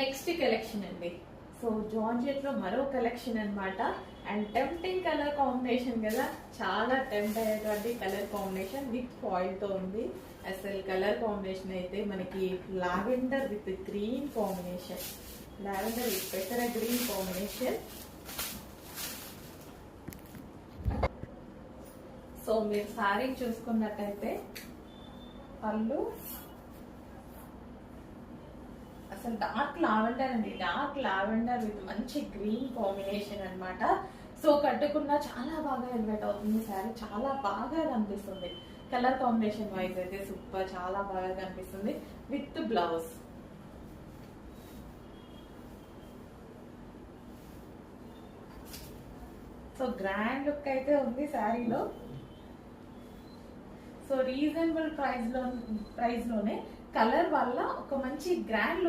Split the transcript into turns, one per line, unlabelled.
Next collection అండి. So georgette లో మరో కలెక్షన్ అన్నమాట. అండ్ టెంప్టింగ్ కలర్ కాంబినేషన్ కదా, చాలా టెంప్ట్ అయ్యేటువంటి కలర్ కాంబినేషన్ విత్ ఫాయిల్ తో ఉంది. అసలు కలర్ కాంబినేషన్ అయితే మనకి lavender with green combination, lavender with పెసర గ్రీన్ కాంబినేషన్. సో మీరు సారీ చూసుకున్నట్టయితే పళ్ళు అసలు డార్క్ లావెండర్ అండి, డార్క్ లావెండర్ విత్ మంచి గ్రీన్ కాంబినేషన్ అన్నమాట. సో కట్టుకున్న చాలా బాగా ఎలివేట్ అవుతుంది శారీ, చాలా బాగా కనిపిస్తుంది. కలర్ కాంబినేషన్ వైజ్ అయితే సూపర్, చాలా బాగా కనిపిస్తుంది with blouse. So grand look అయితే ఉంది శారీలో. సో రీజనబుల్ ప్రైస్ లోనే కలర్ వల్ల ఒక మంచి గ్రాండ్